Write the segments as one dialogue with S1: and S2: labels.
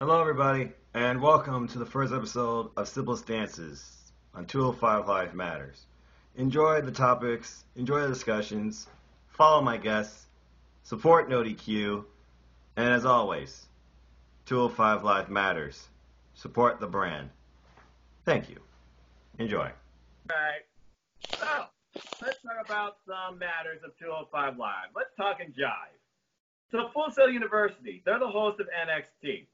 S1: Hello, everybody, and welcome to the first episode of Simple Stances on 205 Life Matters. Enjoy the topics, enjoy the discussions, follow my guests, support NoDQ, and as always, 205 Life Matters. Support the brand. Thank you. Enjoy.
S2: Right. So, let's talk about some matters of 205 Live. Let's talk and jive. So, Full Sail University, they're the host of NXT.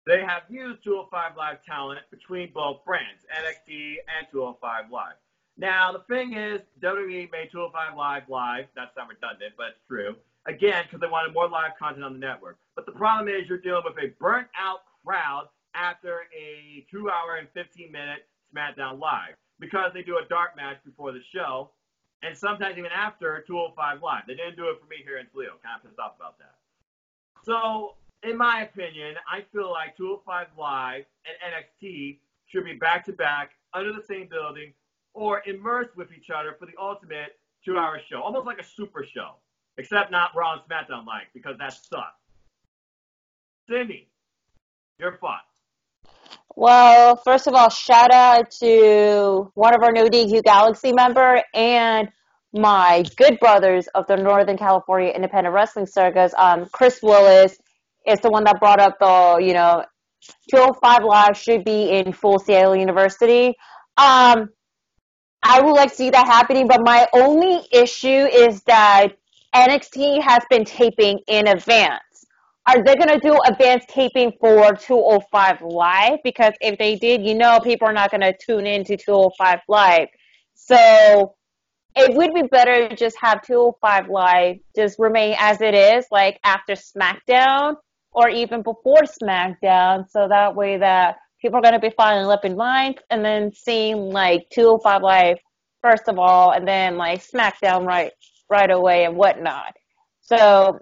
S2: They have used 205 Live talent between both brands, NXT and 205 Live. Now, the thing is, WWE made 205 Live live. That's not redundant, but it's true. Again, because they wanted more live content on the network. But the problem is you're dealing with a burnt out crowd after a 2 hour and 15-minute SmackDown Live because they do a dark match before the show and sometimes even after 205 Live. They didn't do it for me here in Toledo. Kind of pissed off about that. So, in my opinion, I feel like 205 Live and NXT should be back to back under the same building or immersed with each other for the ultimate 2 hour show, almost like a super show, except not Raw and SmackDown like because that sucks. Cindy, your thoughts?
S3: Well, first of all, shout out to one of our No DQ Galaxy member and my good brothers of the Northern California Independent Wrestling Circus. Chris Willis is the one that brought up the 205 Live should be in Full Sail University. I would like to see that happening, but my only issue is that NXT has been taping in advance. Are they going to do advanced taping for 205 Live? Because if they did, people are not going to tune in to 205 Live. So it would be better to just have 205 Live just remain as it is, like after SmackDown or even before SmackDown. So that way that people are going to be following up in line and then seeing like 205 Live first of all, and then like SmackDown right away and whatnot. So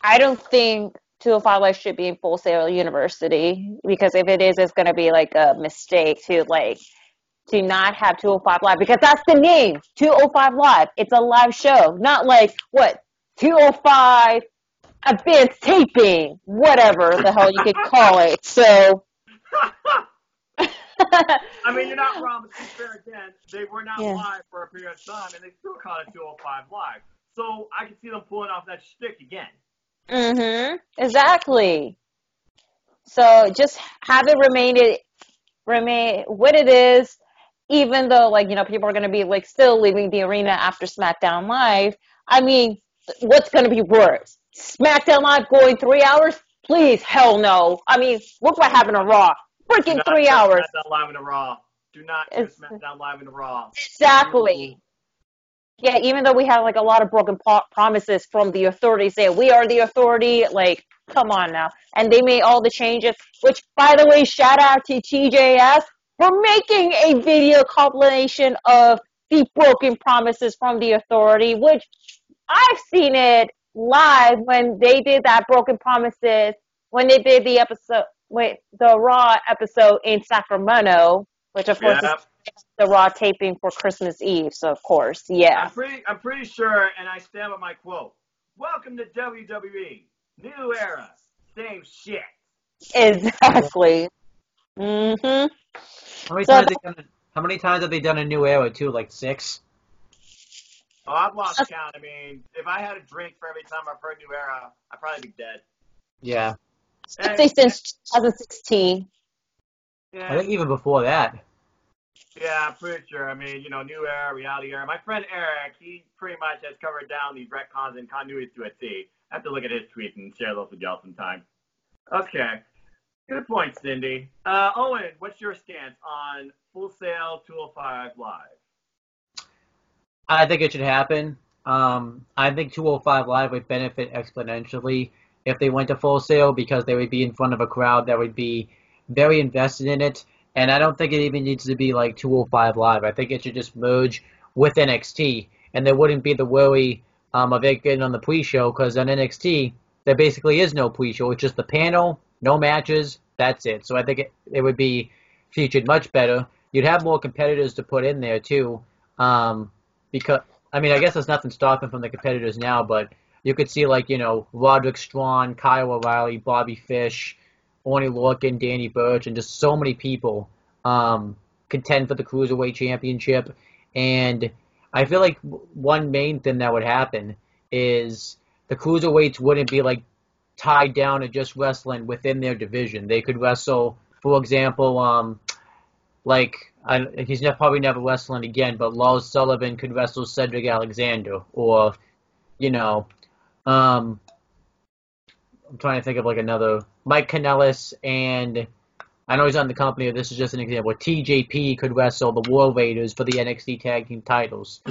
S3: I don't think 205 Live should be in Full Sail University because if it is, it's going to be like a mistake to not have 205 Live because that's the name, 205 Live. It's a live show, not like 205 advanced taping, whatever the hell you could call it. So.
S2: I mean, you're not wrong, but to be fair again, they were not
S3: Yeah.
S2: live for a period of time, and they still called it 205 Live. So I can see them pulling off that shtick again.
S3: Exactly. So just have it remain what it is, even though people are gonna be like still leaving the arena after SmackDown Live. I mean, what's gonna be worse? SmackDown Live going 3 hours? Please, hell no. I mean, look what happened on Raw.
S2: Do
S3: Freaking
S2: not
S3: three
S2: turn
S3: hours.
S2: SmackDown Live into Raw. Do not turn
S3: It's,
S2: SmackDown Live into Raw.
S3: exactly. Yeah, even though we have like a lot of broken promises from the authorities saying we are the authority, like, come on now. And they made all the changes, which, by the way, shout out to TJS for making a video compilation of the broken promises from the authority, which I've seen it live when they did that broken promises, when they did the episode, the Raw episode in Sacramento, which of course is
S2: Yeah,
S3: the Raw taping for Christmas Eve, so of course, yeah.
S2: I'm pretty sure, and I stand by my quote. Welcome to WWE. New era. Same shit.
S3: Exactly. Mhm.
S4: How many
S3: So
S4: times how many times have they done a new era too? Like six?
S2: Oh, I've lost count. I mean, if I had a drink for every time I've heard New Era, I'd probably be dead.
S4: Yeah.
S3: especially since 2016.
S4: I
S2: Yeah,
S4: think even before that.
S2: yeah, I'm pretty sure. I mean, New Era, Reality Era. My friend Eric, he pretty much has covered down these retcons and continuities to a T. I have to look at his tweets and share those with y'all sometime. Okay. Good point, Cindy. Owen, what's your stance on Full Sail 205 Live?
S4: I think it should happen. I think 205 Live would benefit exponentially if they went to Full Sail because they would be in front of a crowd that would be very invested in it. And I don't think it even needs to be like 205 Live. I think it should just merge with NXT. And there wouldn't be the worry of it getting on the pre-show because on NXT, there basically is no pre-show. It's just the panel, no matches, that's it. So I think it would be featured much better. You'd have more competitors to put in there too. Because I mean, I guess there's nothing stopping from the competitors now, but you could see Roderick Strong, Kyle O'Reilly, Bobby Fish, Oney Lorcan, Danny Burch, and just so many people contend for the Cruiserweight Championship. And I feel like one main thing that would happen is the Cruiserweights wouldn't be like tied down to just wrestling within their division. They could wrestle, for example, he's probably never wrestling again, but Lars Sullivan could wrestle Cedric Alexander, or, I'm trying to think of like another, Mike Kanellis, and I know he's on the company, this is just an example, TJP could wrestle the War Raiders for the NXT Tag Team titles.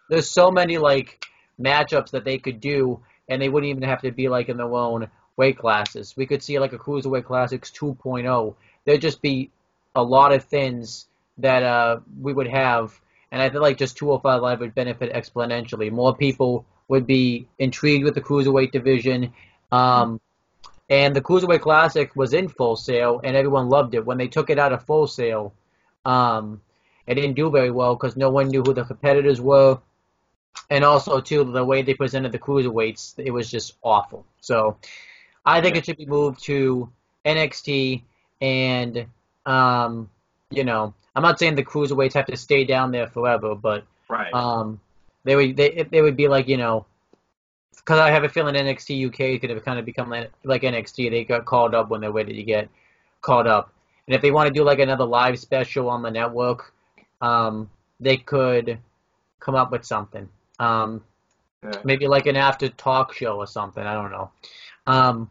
S4: There's so many like matchups that they could do, and they wouldn't even have to be like in their own weight classes. We could see like a Cruiserweight Classics 2.0. There'd just be a lot of things that we would have, and I feel like just 205 Live would benefit exponentially. More people would be intrigued with the Cruiserweight division, and the Cruiserweight Classic was in Full Sail, and everyone loved it. When they took it out of Full Sail, it didn't do very well because no one knew who the competitors were, and also, too, the way they presented the Cruiserweights, it was just awful. So I think it should be moved to NXT, and, I'm not saying the Cruiserweights have to stay down there forever, but they would be like, because I have a feeling NXT UK could have kind of become like NXT. They got called up when they're ready to get called up. And if they want to do like another live special on the network, they could come up with something. Maybe like an after talk show or something. I don't know.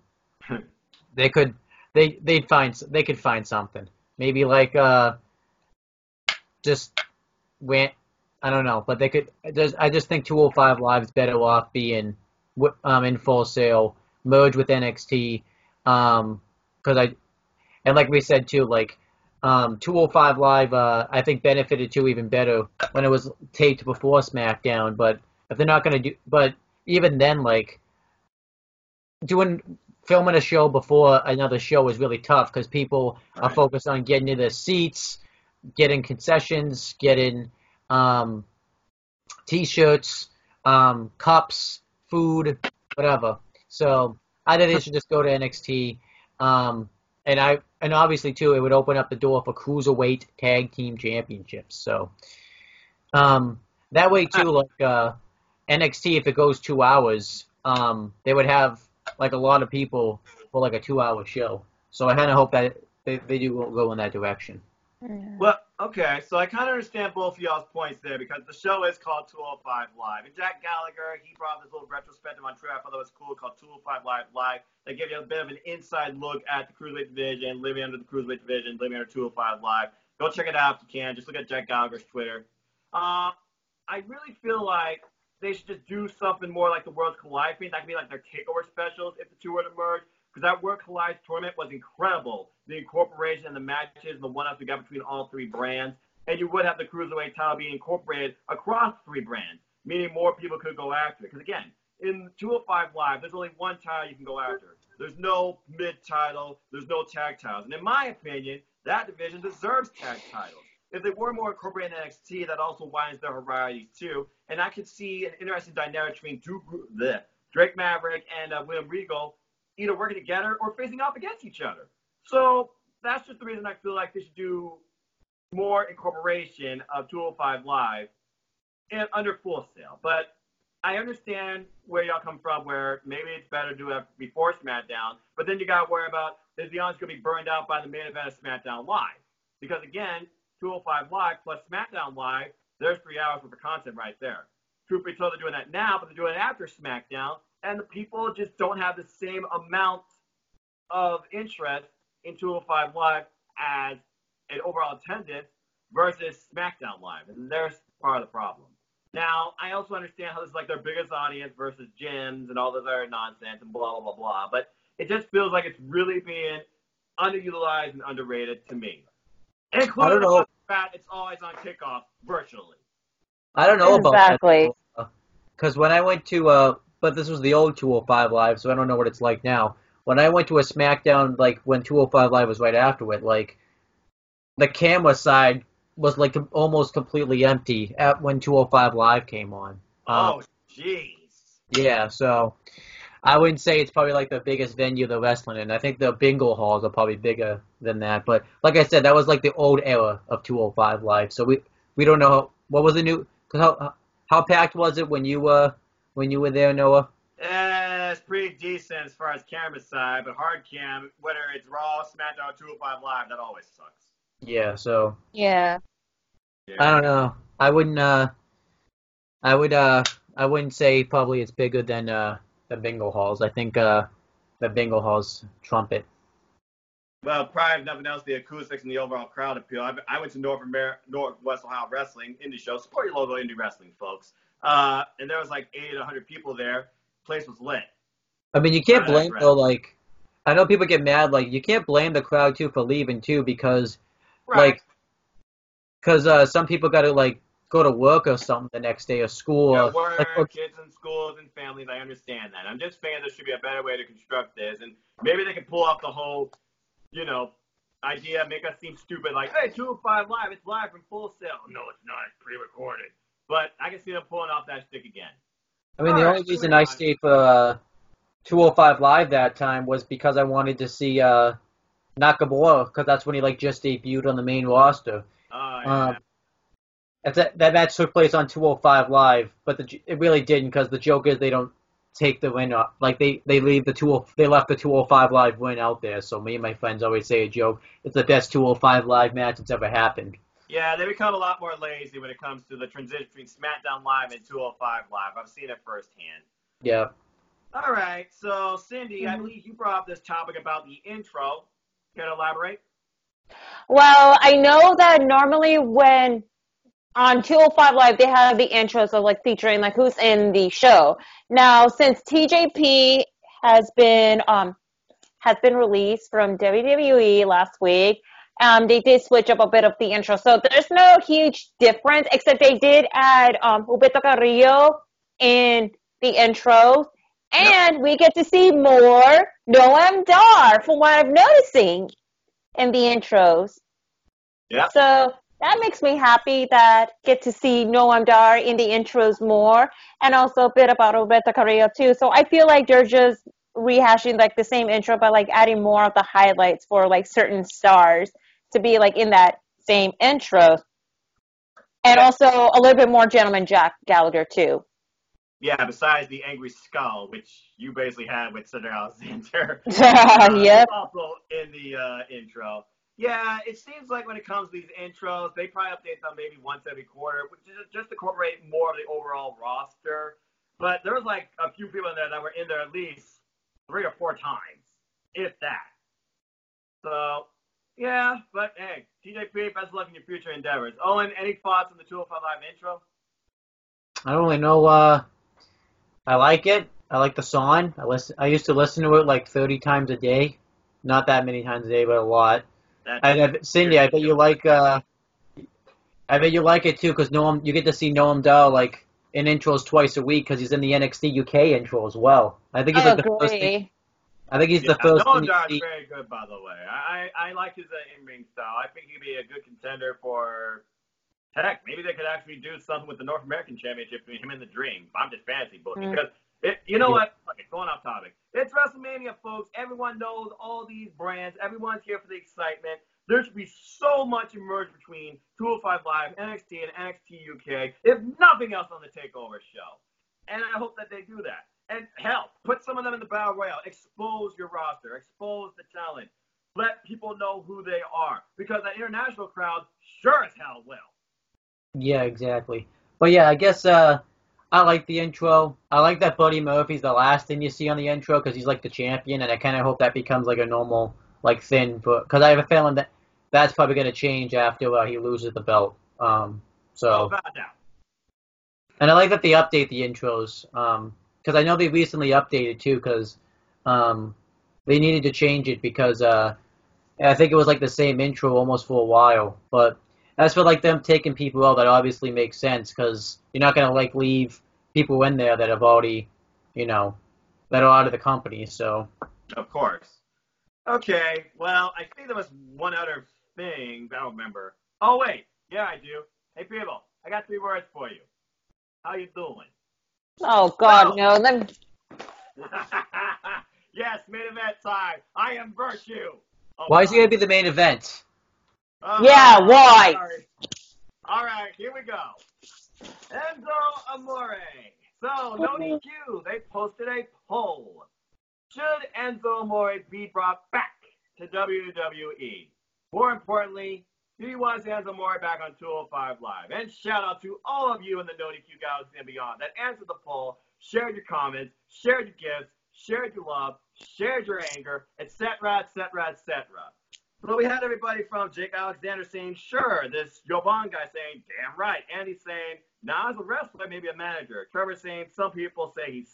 S4: They could find something. Maybe like just went. I don't know, but they could. I just think 205 Live is better off being in Full Sail, merge with NXT, and like we said too, like 205 Live, I think benefited too even better when it was taped before SmackDown. But if they're not going to but even then, like filming a show before another show is really tough because people are focused on getting to the seats, getting concessions, getting T-shirts, cups, food, whatever. So I think they should just go to NXT. And obviously too, it would open up the door for Cruiserweight Tag Team Championships. So that way too, like NXT, if it goes 2 hours, they would have like a lot of people for like a 2-hour show. So I kind of hope that they do go in that direction.
S2: Well, okay, so I kind of understand both of y'all's points there because the show is called 205 Live. And Jack Gallagher, he brought this little retrospective on Twitter. I thought that was cool, called 205 Live. They give you a bit of an inside look at the Cruiserweight division, living under the Cruiserweight division, living under 205 Live. Go check it out if you can. Just look at Jack Gallagher's Twitter. I really feel like they should just do something more like the Worlds Collide thing. That could be like their takeover specials if the two were to merge. Because that World Collide tournament was incredible. The incorporation and the matches and the one-ups we got between all three brands. And you would have the Cruiserweight title being incorporated across three brands, meaning more people could go after it. Because, again, in 205 Live, there's only one title you can go after. There's no mid-title. There's no tag titles. And in my opinion, that division deserves tag titles. If they were more incorporated in NXT, that also widens their varieties, too. And I could see an interesting dynamic between Drake Maverick and William Regal either working together or facing off against each other. So that's just the reason I feel like they should do more incorporation of 205 Live under Full Sail. But I understand where y'all come from, where maybe it's better to do it before SmackDown, but then you got to worry about, is the audience going to be burned out by the main event of SmackDown Live? Because, again, 205 Live plus SmackDown Live, there's 3 hours worth of content right there. Truth be told, they're doing that now, but they're doing it after SmackDown, and the people just don't have the same amount of interest in 205 Live as an overall attendance versus SmackDown Live. And there's part of the problem. Now, I also understand how this is like their biggest audience versus gyms and all this other nonsense and blah, blah, blah, blah. But it just feels like it's really being underutilized and underrated to me. Including the fact it's always on kickoff virtually.
S4: I don't know
S3: exactly.
S4: about that. Because when I went to, but this was the old 205 Live, so I don't know what it's like now. When I went to a SmackDown, like when 205 Live was right after it, like the camera side was like almost completely empty when 205 Live came on.
S2: Oh, jeez.
S4: Yeah, so I wouldn't say it's probably like the biggest venue they're wrestling in. I think the bingo halls are probably bigger than that. But like I said, that was like the old era of 205 Live. So we don't know what was the new. Cause how packed was it when you were there, Noah?
S2: It's pretty decent as far as camera side, but hard cam, whether it's Raw, SmackDown, 205 Live, that always sucks.
S4: Yeah. So
S3: Yeah.
S4: I don't know. I wouldn't. I wouldn't say probably it's bigger than the bingo halls. I think the bingo halls trump it.
S2: Well, probably if nothing else, the acoustics and the overall crowd appeal. I went to Northwest Ohio Wrestling indie show. Support your local indie wrestling, folks. And there was like 80 to 100 people there. Place was lit.
S4: I mean, you can't blame though. Like, I know people get mad. Like, you can't blame the crowd too for leaving too because,
S2: Right.
S4: some people got to like go to work or something the next day or school.
S2: Yeah,
S4: Or,
S2: work, kids in schools and families. I understand that. I'm just saying there should be a better way to construct this, and maybe they can pull off the whole, idea, make us seem stupid. Like, hey, 205 Live, it's live from Full Sail. No, it's not. It's pre-recorded. But I can see them pulling off that stick again.
S4: I mean, the only reason I stayed for 205 Live that time was because I wanted to see Nakamura, because that's when he like just debuted on the main roster.
S2: Oh, yeah.
S4: That match took place on 205 Live, but it really didn't because the joke is they don't take the win up. Like they left the 205 Live win out there. So me and my friends always say a joke. It's the best 205 Live match that's ever happened.
S2: Yeah, they become a lot more lazy when it comes to the transition between SmackDown Live and 205 Live. I've seen it firsthand.
S4: Yeah.
S2: All right, so Cindy, I believe you brought up this topic about the intro. Can you elaborate?
S3: Well, I know that normally when on 205 Live, they have the intros of like featuring like who's in the show. Now, since TJP has been released from WWE last week, they did switch up a bit of the intro. So there's no huge difference, except they did add Humberto Carrillo in the intros. And we get to see more Noam Dar, from what I'm noticing in the intros.
S2: Yeah.
S3: So that makes me happy that get to see Noam Dar in the intros more, and also a bit about Humberto Carrillo too. So I feel like they're just rehashing like the same intro, but like adding more of the highlights for like certain stars to be like in that same intro. And also a little bit more Gentleman Jack Gallagher too.
S2: Yeah, besides the angry skull, which you basically had with Cedric Alexander.
S3: Yep.
S2: Also in the intro. Yeah, it seems like when it comes to these intros, they probably update them maybe once every quarter, which is just to incorporate more of the overall roster. But there was like a few people in there that were in there at least 3 or 4 times, if that. So, yeah, but hey, TJP, best of luck in your future endeavors. Owen, any thoughts on the 205 Live intro?
S4: I don't really know. I like it. I like the song. I used to listen to it like 30 times a day. Not that many times a day, but a lot. Cindy, I bet you like. I bet you like it too, because you get to see Noam Dar like in intros twice a week, because he's in the NXT UK intro as well. I think he's like the first thing. I think he's the first.
S2: Noam Dar is very good, by the way. I like his in-ring style. I think he'd be a good contender for. Heck, maybe they could actually do something with the North American Championship between him and the Dream. I'm just fantasy booking because you know what? Okay, going off topic. It's WrestleMania, folks. Everyone knows all these brands. Everyone's here for the excitement. There should be so much emerged between 205 Live, NXT, and NXT UK, if nothing else on the TakeOver show. And I hope that they do that. And hell, put some of them in the Battle Royale. Expose your roster. Expose the talent. Let people know who they are. Because that international crowd sure as hell will.
S4: Yeah, exactly. But yeah, I guess I like the intro. I like that Buddy Murphy's the last thing you see on the intro because he's like the champion, and I kind of hope that becomes like a normal like thing. Because I have a feeling that that's probably going to change after he loses the belt.
S2: Without doubt.
S4: And I like that they update the intros because I know they recently updated too because they needed to change it because I think it was like the same intro almost for a while, but. As for like them taking people out, that obviously makes sense because you're not gonna like leave people in there that have already, that are out of the company. So.
S2: Of course. Okay. Well, I think there was one other thing. I don't remember. Oh wait. Yeah, I do. Hey people, I got 3 words for you. How you doing?
S3: Oh God, no.
S2: Yes, main event time. I am Virtue. Oh,
S4: Why is he going to be the main event?
S3: Yeah, why?
S2: Sorry. All right, here we go. Enzo Amore. So, no DQ. They posted a poll. Should Enzo Amore be brought back to WWE? More importantly, do you want to see Enzo Amore back on 205 Live? And shout out to all of you in the No DQ Galaxy and beyond that answered the poll, shared your comments, shared your gifts, shared your love, shared your anger, etc., etc., etc. So we had everybody from Jake Alexander saying, sure, this Jovan guy saying, damn right. Andy saying, nah, as a wrestler, maybe a manager. Trevor saying, some people say he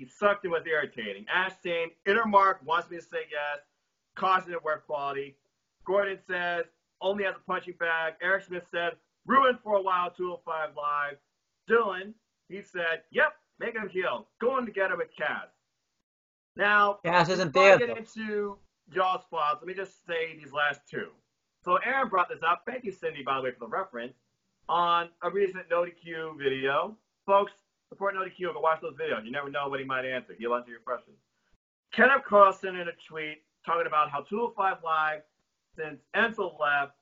S2: sucked and was irritating. Ash saying, Inner Mark wants me to say yes, causing it work quality. Gordon says, only as a punching bag. Eric Smith said, ruined for a while, 205 Live. Dylan, he said, yep, make him heel. Going together with Cass. Now,
S4: Cass isn't
S2: before I
S4: there,
S2: get
S4: though.
S2: into y'all's thoughts, let me just say these last two. So Aaron brought this up. Thank you, Cindy, by the way, for the reference. On a recent No DQ video. Folks, support No DQ. Go watch those videos. You never know what he might answer. He'll answer your questions. Kenneth Carlson in a tweet talking about how 205 Live, since Enzo left,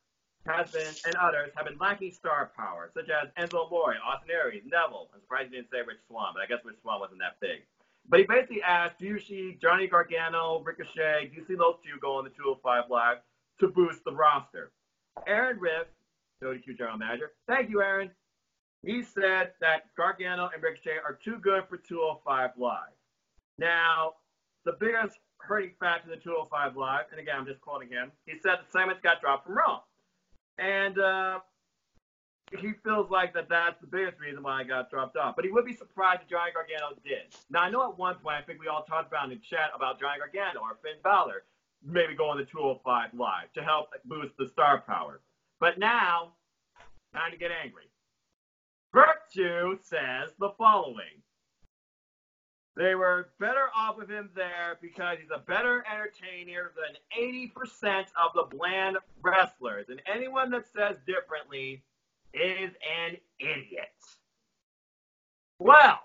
S2: has been, and others, have been lacking star power, such as Enzo Amore, Austin Aries, Neville. I'm surprised he didn't say Rich Swann, but I guess Rich Swann wasn't that big. But he basically asked, do you see Johnny Gargano, Ricochet, do you see those two go on the 205 Live to boost the roster? Aaron Riff, WQ General Manager, thank you, Aaron. He said that Gargano and Ricochet are too good for 205 Live. Now, the biggest hurting factor in the 205 Live, and again, I'm just quoting him, he said the segments got dropped from Raw. And he feels like that's the biggest reason why I got dropped off. But he would be surprised if Johnny Gargano did. Now, I know at one point, I think we all talked about in the chat about Johnny Gargano or Finn Balor maybe going to 205 Live to help boost the star power. But now, time to get angry. Virtue says the following. They were better off with him there because he's a better entertainer than 80% of the bland wrestlers. And anyone that says differently is an idiot. Well,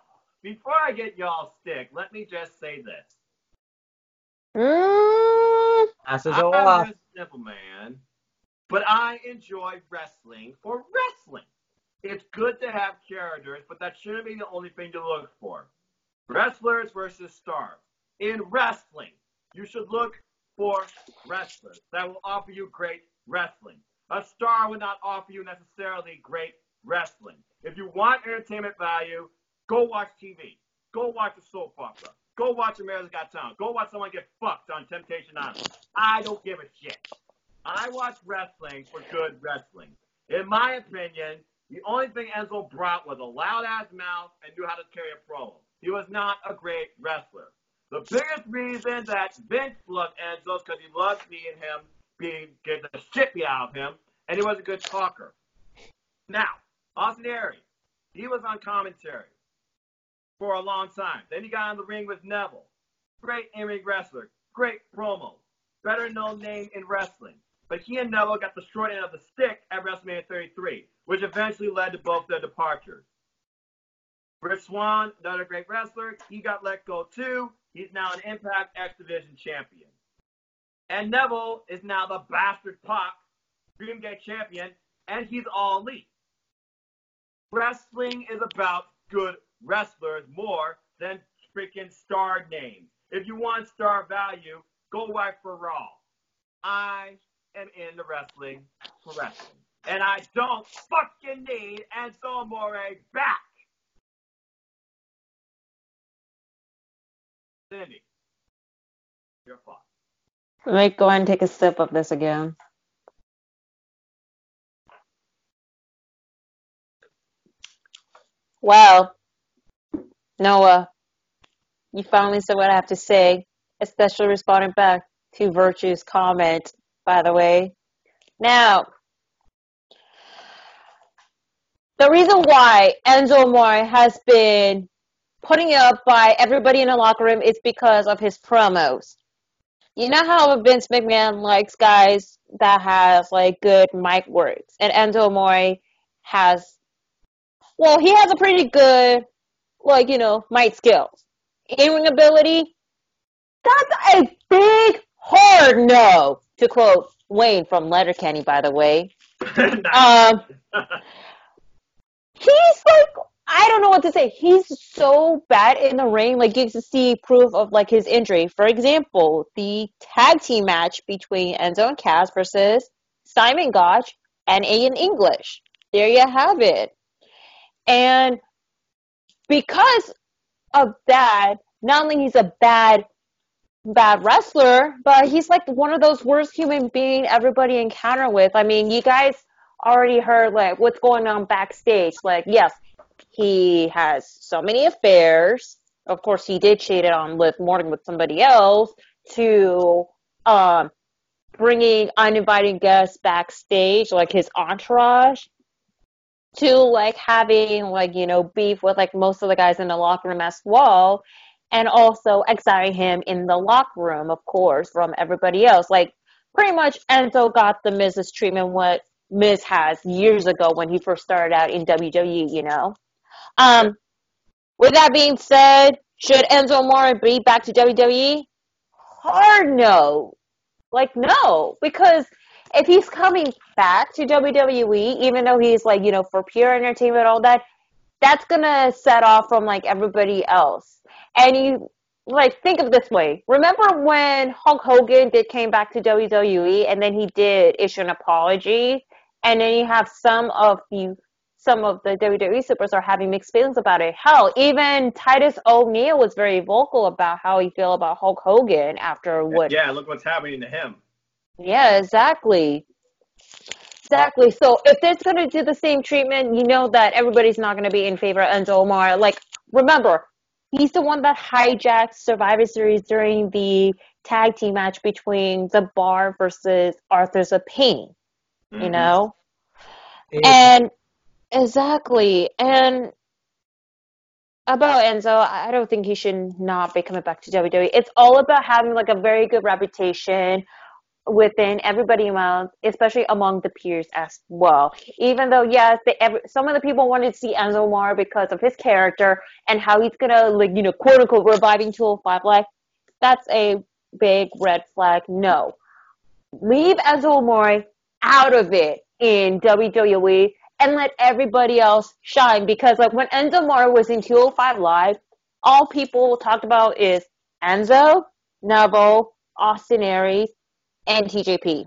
S2: before I get y'all stick, let me just say this.
S4: That's his
S2: I'm
S4: off.
S2: just a simple man, but I enjoy wrestling for wrestling. It's good to have characters, but that shouldn't be the only thing to look for. Wrestlers versus stars. In wrestling, you should look for wrestlers that will offer you great wrestling. A star will not offer you necessarily great wrestling. If you want entertainment value, go watch TV. Go watch a soap opera. Go watch America's Got Talent. Go watch someone get fucked on Temptation Island. I don't give a shit. I watch wrestling for good wrestling. In my opinion, the only thing Enzo brought was a loud-ass mouth and knew how to carry a promo. He was not a great wrestler. The biggest reason that Vince loved Enzo is because he loved seeing him get the shit beat out of him, and he was a good talker. Now, Austin Aries, he was on commentary for a long time. Then he got in the ring with Neville. Great in-ring wrestler, great promo, better known name in wrestling. But he and Neville got the short end of the stick at WrestleMania 33, which eventually led to both their departures. Rich Swann, another great wrestler, he got let go too. He's now an Impact X Division champion. And Neville is now the bastard Pac, Dream Gate champion, and he's all elite. Wrestling is about good wrestlers more than freaking star names. If you want star value, go watch for Raw. I am in the wrestling for wrestling. And I don't fucking need Enzo Amore back. Cindy, your thoughts.
S3: Let me go ahead and take a sip of this again. Well, Noah, you finally said what I have to say, especially responding back to Virtue's comment, by the way. Now, the reason why Enzo Amore has been putting up by everybody in the locker room is because of his promos. You know how Vince McMahon likes guys that has like good mic words, and Enzo Amore has, well, he has a pretty good, mic skills. in-ring ability, that's a big, hard no, to quote Wayne from Letterkenny, by the way.
S2: Nice.
S3: He's like, I don't know what to say. He's so bad in the ring. Like, you can see proof of like his injury. For example, the tag team match between Enzo and Cass versus Simon Gotch and Aiden English. There you have it. And because of that, not only he's a bad wrestler, but he's like one of those worst human being everybody encounter with. I mean, you guys already heard like what's going on backstage. Like, yes, he has so many affairs. Of course, he did cheat on Liv Morgan with somebody else, to bringing uninvited guests backstage, like his entourage, to like having like, you know, beef with like most of the guys in the locker room as well, and also exiling him in the locker room, of course, from everybody else. Like, pretty much Enzo got the Miz's treatment what Miz has years ago when he first started out in WWE, you know. With that being said, should Enzo Amore be back to WWE? Hard no. Like, no, because if he's coming back to WWE, even though he's like, you know, for pure entertainment and all that, that's gonna set off from like everybody else. And you like think of it this way. Remember when Hulk Hogan came back to WWE and then he did issue an apology, and then you have some of the WWE superstars having mixed feelings about it. Hell, even Titus O'Neil was very vocal about how he feel about Hulk Hogan after what.
S2: Yeah, look what's happening to him.
S3: Yeah, exactly. Exactly. So if it's going to do the same treatment, you know that everybody's not going to be in favor of Enzo Amore. Like, remember, he's the one that hijacked Survivor Series during the tag team match between The Bar versus Arthur's of Pain. You know? And exactly. And about Enzo, I don't think he should not be coming back to WWE. It's all about having like a very good reputation within everybody around, especially among the peers as well. Even though, yes, some of the people wanted to see Enzo Amore because of his character and how he's gonna, like, you know, quote unquote, reviving 205 Live. That's a big red flag. No, leave Enzo Amore out of it in WWE and let everybody else shine. Because like when Enzo Amore was in 205 Live, all people talked about is Enzo, Neville, Austin Aries, and TJP.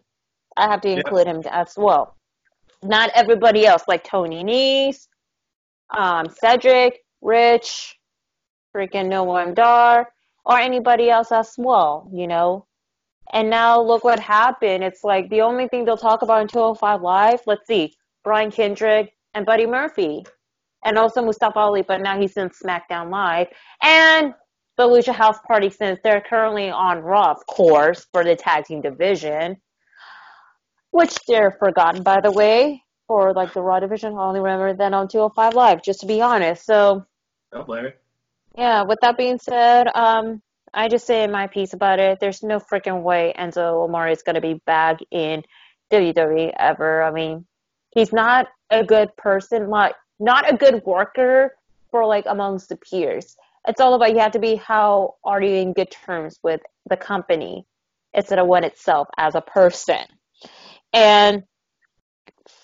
S3: I have to include him as well. Not everybody else, like Tony Nese, Cedric, Rich, freaking Noam Dar, or anybody else as well, you know? And now look what happened. It's like the only thing they'll talk about in 205 Live, let's see, Brian Kendrick and Buddy Murphy. And also Mustafa Ali, but now he's in SmackDown Live. And the Lucha House Party, since they're currently on Raw, of course, for the tag team division, which they're forgotten, by the way, for like the Raw division. I only remember then on 205 Live, just to be honest. So,
S2: Don't blame it.
S3: yeah, with that being said, I just say my piece about it. There's no freaking way Enzo Amore is going to be back in WWE ever. I mean, he's not a good person, like, not a good worker for like amongst the peers. It's all about you have to be how are you in good terms with the company instead of one itself as a person. And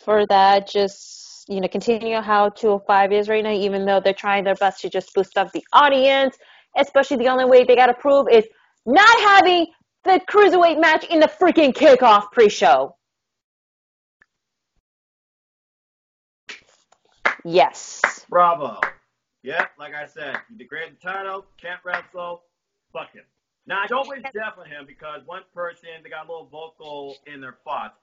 S3: for that, just, you know, continue how 205 is right now, even though they're trying their best to just boost up the audience. Especially the only way they got to prove is not having the cruiserweight match in the freaking kickoff pre-show. Yes.
S2: Bravo. Yeah, like I said, he degraded the title, can't wrestle, fuck him. Now, I don't wish death on him because one person, they got a little vocal in their thoughts.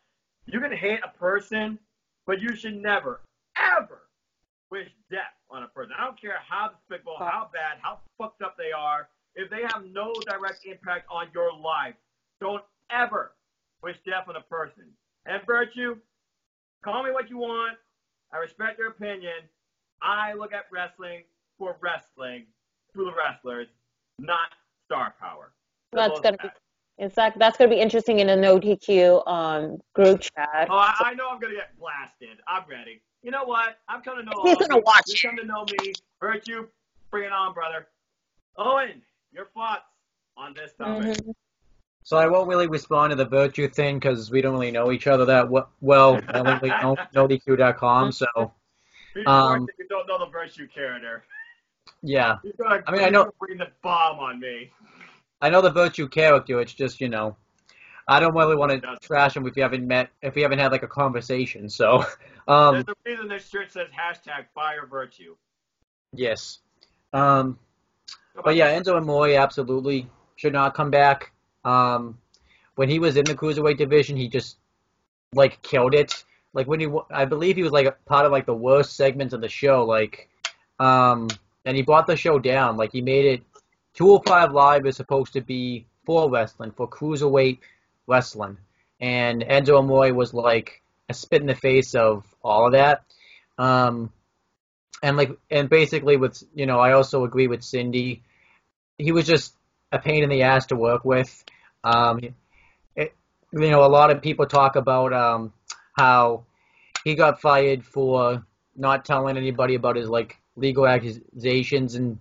S2: You can hate a person, but you should never, ever wish death on a person. I don't care how despicable, how bad, how fucked up they are. If they have no direct impact on your life, don't ever wish death on a person. And Virtue, call me what you want. I respect your opinion. I look at wrestling for wrestling through the wrestlers, not star power.
S3: That's gonna be exactly. That's gonna be interesting in a no DQ group chat.
S2: Oh, I know I'm gonna get blasted. I'm ready. You know what? I'm coming to know.
S3: He's gonna watch.
S2: He's coming to know me. Virtue, bring it on, brother. Owen, your thoughts on this topic?
S3: Mhm.
S4: So I won't really respond to the virtue thing because we don't really know each other that well. I only really know DQ.com, so
S2: People
S4: um,
S2: think you don't know the virtue character.
S4: yeah.
S2: He's gonna,
S4: I mean, I know
S2: bring the bomb on me.
S4: the virtue character. It's just I don't really want to trash him if we haven't had like a conversation. So
S2: There's a reason this shirt says #fire virtue.
S4: yes. But yeah, Enzo Amore absolutely should not come back. When he was in the cruiserweight division, he just like killed it. Like I believe he was like a part of like the worst segments of the show. And he brought the show down. Like he made it. 205 Live is supposed to be for wrestling, for cruiserweight wrestling, and Enzo Amore was like a spit in the face of all of that. And basically with I also agree with Cindy. He was just a pain in the ass to work with. A lot of people talk about how he got fired for not telling anybody about his like legal accusations and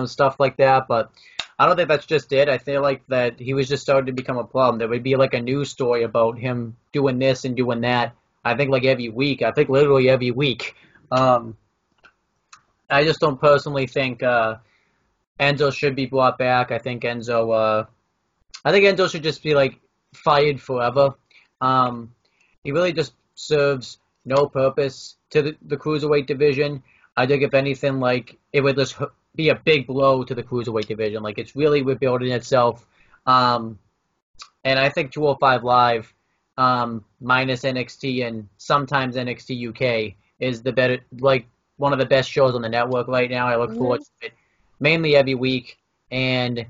S4: stuff like that. But I don't think that's just it. I feel like that he was just starting to become a problem. There would be like a news story about him doing this and doing that. I think like every week. I think literally every week. I just don't personally think Enzo should be brought back. I think Enzo should just be like fired forever. He really just serves no purpose to the cruiserweight division. I think if anything, like it would just be a big blow to the cruiserweight division. Like it's really rebuilding itself. And I think 205 Live, minus NXT and sometimes NXT UK, is the better, like one of the best shows on the network right now. I look forward to it mainly every week, and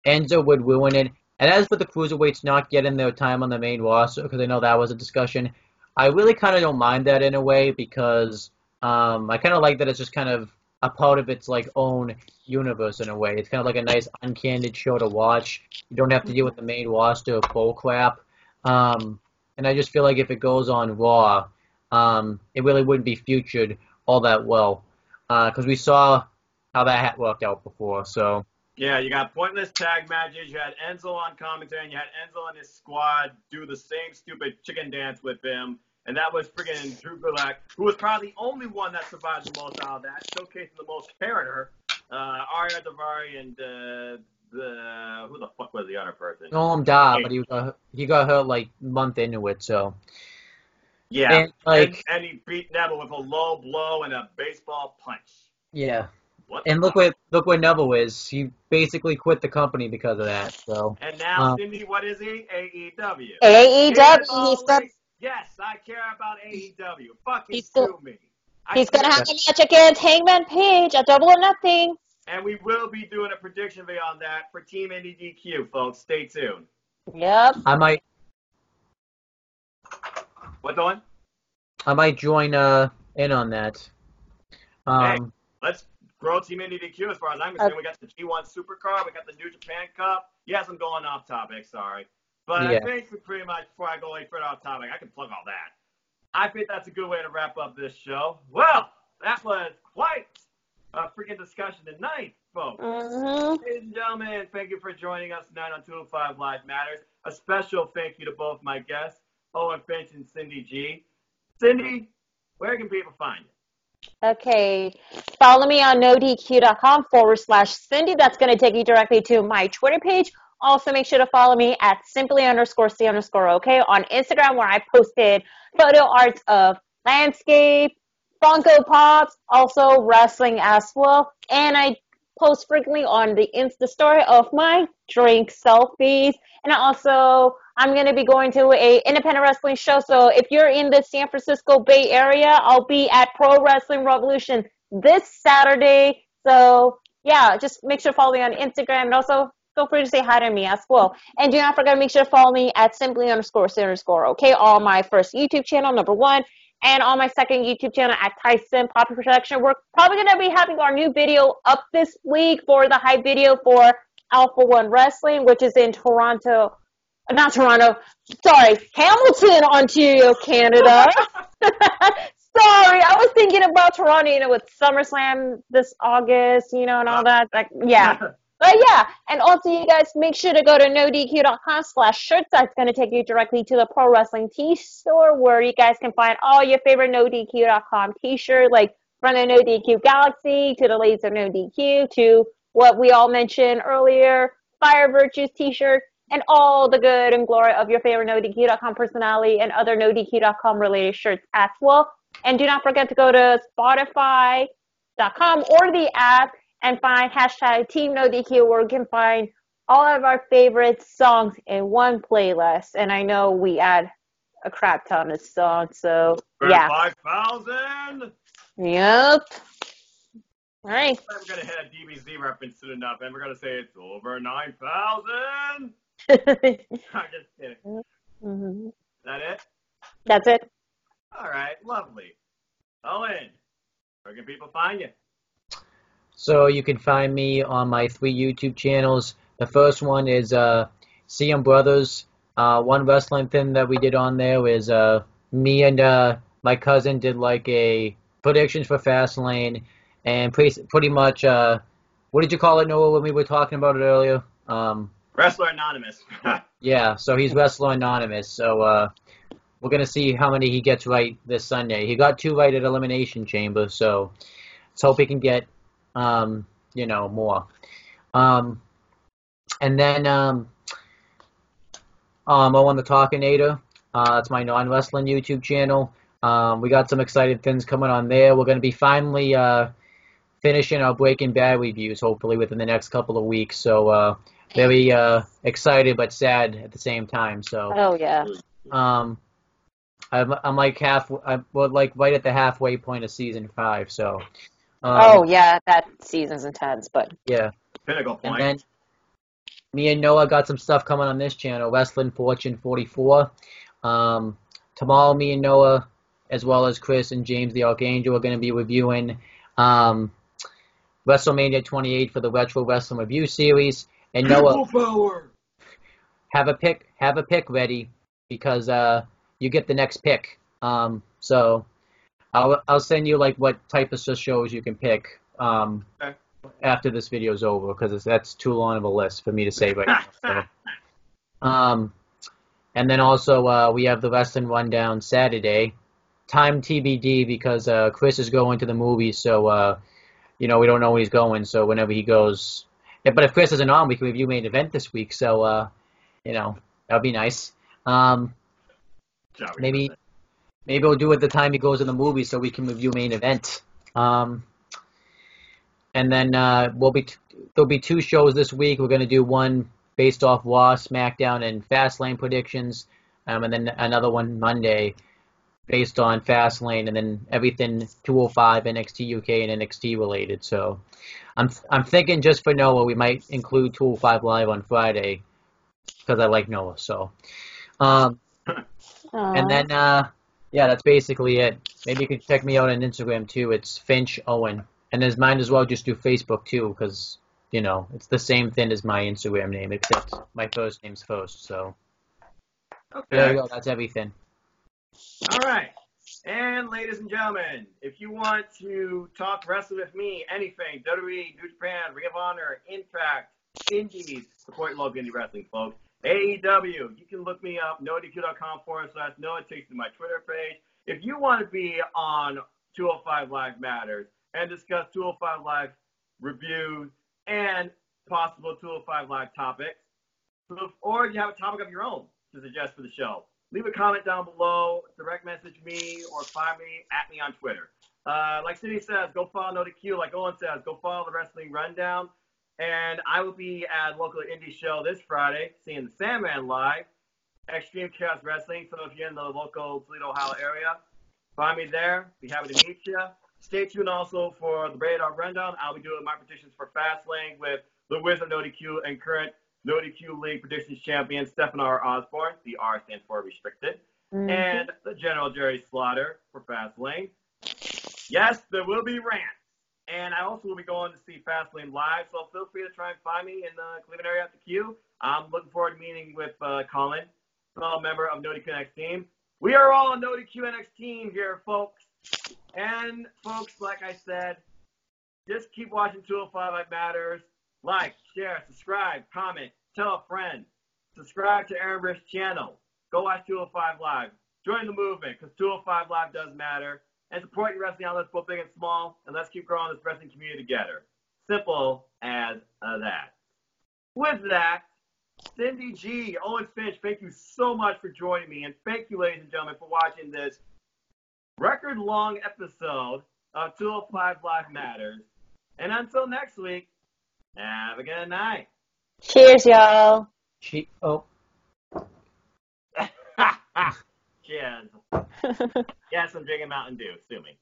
S4: Enzo would ruin it. And as for the cruiserweights not getting their time on the main roster, because I know that was a discussion, I really kind of don't mind that in a way because I kind of like that it's just kind of a part of its like own universe in a way. It's kind of like a nice uncandid show to watch. You don't have to deal with the main roster bull crap. And I just feel like if it goes on Raw, it really wouldn't be featured all that well because we saw how that had worked out before. So
S2: yeah, you got pointless tag matches. You had Enzo on commentary, and you had Enzo and his squad do the same stupid chicken dance with him. And that was friggin' Drew Gulak, who was probably the only one that survived the most out of that, showcasing the most character. Arya Daivari and who the fuck was the other person?
S4: Noam Dar, but he got hurt like a month into it, so.
S2: Yeah, and he beat Neville with a low blow and a baseball punch.
S4: Yeah. And look where Neville is. He basically quit the company because of that. So.
S2: And now, Cindy, what is he? AEW.
S3: AEW.
S2: Yes, I care about AEW. Fucking sue me.
S3: He's going to have a match against Hangman Page at Double or Nothing.
S2: And we will be doing a prediction video on that for Team NDDQ, folks. Stay tuned.
S3: Yep.
S4: I might.
S2: What's on?
S4: I might join in on that.
S2: Hey, let's grow Team NDDQ as far as I'm concerned. We got the G1 Supercard. We got the New Japan Cup. Yes, I'm going off topic. Sorry. But I think pretty much before I go any further off topic, I can plug all that. I think that's a good way to wrap up this show. Well, that was quite a freaking discussion tonight, folks. Ladies and gentlemen, thank you for joining us tonight on 205 Live Matters. A special thank you to both my guests, Owen Finch and Cindy G. Cindy, where can people find you?
S3: Okay. Follow me on nodq.com/Cindy. That's going to take you directly to my Twitter page. Also, make sure to follow me at simply_C_OK on Instagram, where I posted photo arts of landscape, Funko Pops, also wrestling as well. And I post frequently on the Insta story of my drink selfies. And also, I'm going to be going to a independent wrestling show. So if you're in the San Francisco Bay Area, I'll be at Pro Wrestling Revolution this Saturday. So, yeah, just make sure to follow me on Instagram. And also, feel free to say hi to me as well. And do not forget to make sure to follow me at simply_C_OK on my first YouTube channel, number 1. And on my second YouTube channel at Tyson Poppy Production. We're probably going to be having our new video up this week for the hype video for Alpha One Wrestling, which is in Hamilton, Ontario, Canada. Sorry, I was thinking about Toronto, with SummerSlam this August, and all that. Yeah. But yeah, and also you guys make sure to go to nodq.com/shirts. That's going to take you directly to the Pro Wrestling Tee store where you guys can find all your favorite nodq.com t-shirts, like from the No DQ Galaxy to the Laser No DQ to what we all mentioned earlier, Fire Virtues t-shirt, and all the good and glory of your favorite nodq.com personality and other nodq.com related shirts as well. And do not forget to go to Spotify.com or the app and find hashtag Team No DQ, where you can find all of our favorite songs in one playlist. And I know we add a crap ton of songs, so yeah.
S2: 5,000.
S3: Yep. All right.
S2: We're gonna hit a DBZ reference soon enough, and we're gonna say it's over 9,000. I'm just kidding.
S3: Mm-hmm.
S2: Is that it?
S3: That's it.
S2: All right, lovely. Owen, where can people find you?
S4: So you can find me on my 3 YouTube channels. The first one is CM Brothers. One wrestling thing that we did on there is me and my cousin did like a predictions for Fastlane, and pretty much what did you call it, Noah, when we were talking about it earlier?
S2: Wrestler Anonymous.
S4: Yeah, so he's Wrestler Anonymous. So we're gonna see how many he gets right this Sunday. He got 2 right at Elimination Chamber, so let's hope he can get more. And then I'm on the Talkinator. It's my non-wrestling YouTube channel. We got some exciting things coming on there. We're going to be finally finishing our Breaking Bad reviews, hopefully within the next couple of weeks. So very excited but sad at the same time. So
S3: Oh, yeah.
S4: I'm like we're like right at the halfway point of season 5. So
S3: Yeah, that season's intense, but
S4: yeah.
S2: Pinnacle point.
S4: And then me and Noah got some stuff coming on this channel, Wrestling Fortune 44. Tomorrow, me and Noah, as well as Chris and James the Archangel, are going to be reviewing WrestleMania 28 for the Retro Wrestling Review Series. And Noah, have a pick ready, because you get the next pick. So I'll send you like what type of shows you can pick.
S2: Okay.
S4: After this video's over, because that's too long of a list for me to say right now. So. And then also we have the Wrestling Rundown Saturday. Time TBD, because Chris is going to the movies, so we don't know when he's going. So whenever he goes, but if Chris isn't on, we can review Main Event this week. So that'll be nice. Maybe we'll do it the time he goes to the movies, so we can review Main Event. And then there'll be 2 shows this week. We're going to do one based off Raw, SmackDown, and Fastlane predictions, and then another one Monday based on Fastlane, and then everything 205, NXT UK, and NXT related. So I'm thinking just for Noah, we might include 205 Live on Friday, because I like Noah. So, and then that's basically it. Maybe you could check me out on Instagram too. It's Finch Owen. And as mine as well, just do Facebook too, because, it's the same thing as my Instagram name, except my first name's first. So
S2: Okay.
S4: there you go. That's everything.
S2: All right. And ladies and gentlemen, if you want to talk wrestling with me, anything, WWE, New Japan, Ring of Honor, Impact, Indies, support your local indie wrestling, folks. AEW, you can look me up, noadq.com/Noah, takes you to my Twitter page. If you want to be on 205 Live Matters and discuss 205 Live reviews and possible 205 Live topics, or you have a topic of your own to suggest for the show, leave a comment down below, direct message me, or find me on Twitter. Like Cindy says, go follow NoDQ. Like Owen says, go follow the Wrestling Rundown. And I will be at local indie show this Friday, seeing the Sandman live, Extreme Chaos Wrestling. So if you're in the local Toledo, Ohio area, find me there. Be happy to meet you. Stay tuned also for the Radar Rundown. I'll be doing my predictions for Fastlane with the Wizard NoDQ and current NoDQ League Predictions Champion Stephen R. Osborne. The R stands for Restricted.
S3: Mm-hmm.
S2: And the General Jerry Slaughter for Fastlane. Yes, there will be rants. And I also will be going to see Fastlane live, so feel free to try and find me in the Cleveland area at the Q. I'm looking forward to meeting with Colin, fellow member of NoDQ NXT team. We are all a NoDQ NXT team here, folks. And folks, like I said, just keep watching 205 Live Matters. Like, share, subscribe, comment, tell a friend. Subscribe to Aaron Briff's channel. Go watch 205 Live. Join the movement because 205 Live does matter. And support your wrestling outlets, both big and small. And let's keep growing this wrestling community together. Simple as that. With that, Cindy G, Owen Finch, thank you so much for joining me. And thank you, ladies and gentlemen, for watching this record-long episode of 205 Live Matters. And until next week, have a good night.
S3: Cheers, y'all.
S4: Oh.
S2: Cheers. Yes, I'm drinking Mountain Dew. Sue me.